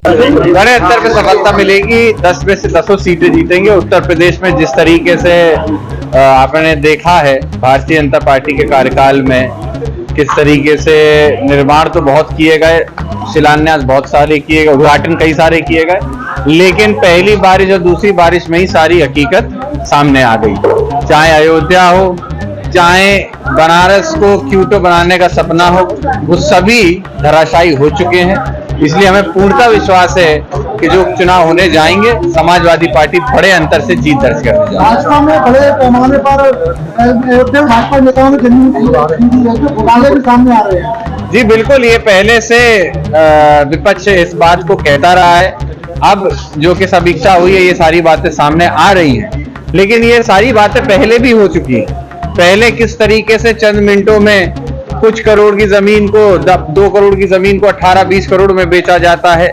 बड़े अंतर पे सफलता मिलेगी, 10 में से 10 सीटें जीतेंगे। उत्तर प्रदेश में जिस तरीके से आपने देखा है भारतीय जनता पार्टी के कार्यकाल में किस तरीके से निर्माण तो बहुत किए गए, शिलान्यास बहुत सारे किए गए, उद्घाटन कई सारे किए गए, लेकिन पहली बारिश और दूसरी बारिश में ही सारी हकीकत सामने आ गई। चाहे अयोध्या हो, चाहे बनारस को क्यूटो बनाने का सपना हो, वो सभी धराशायी हो चुके हैं। इसलिए हमें पूर्णतः विश्वास है कि जो चुनाव होने जाएंगे समाजवादी पार्टी बड़े अंतर से जीत दर्ज करने जाएगी। भाजपा में बड़े पैमाने पर अयोध्या भाजपा नेताओं ने घोटाले भी सामने आ रहे हैं। जी बिल्कुल, ये पहले से विपक्ष इस बात को कहता रहा है। अब जो कि समीक्षा हुई है, ये सारी बातें सामने आ रही हैं, लेकिन ये सारी बातें पहले भी हो चुकी हैं। पहले किस तरीके से चंद मिनटों में कुछ करोड़ की जमीन को 2 करोड़ की जमीन को 18-20 करोड़ में बेचा जाता है,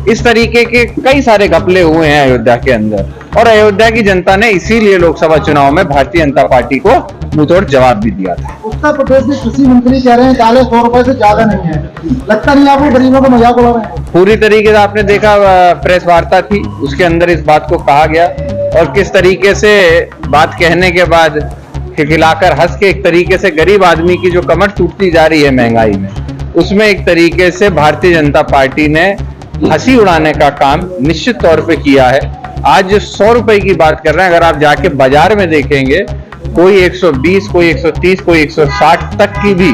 इस तरीके के कई सारे घपले हुए हैं अयोध्या के अंदर। और अयोध्या की जनता ने इसीलिए लोकसभा चुनाव में भारतीय जनता पार्टी को मुंहतोड़ जवाब भी दिया था। उत्तर प्रदेश के कृषि मंत्री कह रहे हैं दालें 100 रुपए से ज्यादा नहीं है। लगता नहीं आपको गरीबों को मजाक उड़ा रहे हैं? पूरी तरीके से आपने देखा, प्रेस वार्ता थी, उसके अंदर इस बात को कहा गया और किस तरीके से बात कहने के बाद खिलखिलाकर हंस के एक तरीके से गरीब आदमी की जो कमर टूटती जा रही है महंगाई में, उसमें एक तरीके से भारतीय जनता पार्टी ने हंसी उड़ाने का काम निश्चित तौर पे किया है। आज 100 रुपए की बात कर रहे हैं, अगर आप जाके बाजार में देखेंगे, कोई 120, कोई 130, कोई 160 तक की भी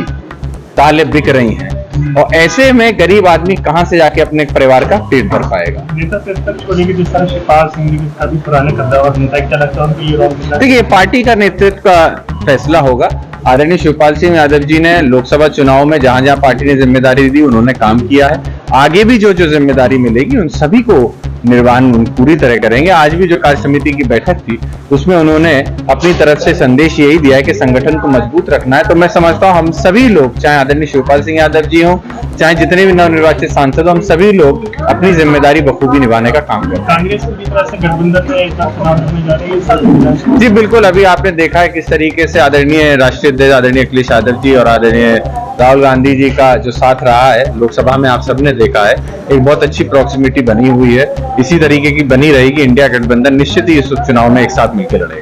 दालें बिक रही हैं। और ऐसे में गरीब आदमी कहां से जाके अपने परिवार का पेट भर पाएगा? नेता प्रतिपक्ष को लेकर जिस तरह शिवपाल सिंह जी काफी पुराने कद्दावर नेता, क्या लगता है उनकी ये रोल? देखिए, पार्टी का नेतृत्व का फैसला होगा। आदरणीय शिवपाल सिंह यादव जी ने लोकसभा चुनाव में जहां जहां पार्टी ने जिम्मेदारी दी, उन्होंने काम किया है। आगे भी जो जो जिम्मेदारी मिलेगी उन सभी को निर्वहन पूरी तरह करेंगे। आज भी जो कार्य समिति की बैठक थी, उसमें उन्होंने अपनी तरफ से संदेश यही दिया है कि संगठन को मजबूत रखना है। तो मैं समझता हूं हम सभी लोग, चाहे आदरणीय शिवपाल सिंह यादव जी हों, चाहे जितने भी नवनिर्वाचित सांसद, हम सभी लोग अपनी जिम्मेदारी बखूबी निभाने का काम करें। कांग्रेस की तरफ से गठबंधन में चुनाव होने जा रही है। जी बिल्कुल, अभी आपने देखा है किस तरीके से आदरणीय राष्ट्रीय अध्यक्ष आदरणीय अखिलेश यादव जी और आदरणीय राहुल गांधी जी का जो साथ रहा है लोकसभा में, आप सबने देखा है एक बहुत अच्छी प्रॉक्सिमिटी बनी हुई है। इसी तरीके की बनी रहेगी। इंडिया गठबंधन निश्चित ही इस चुनाव में एक साथ मिलकर लड़ेगा।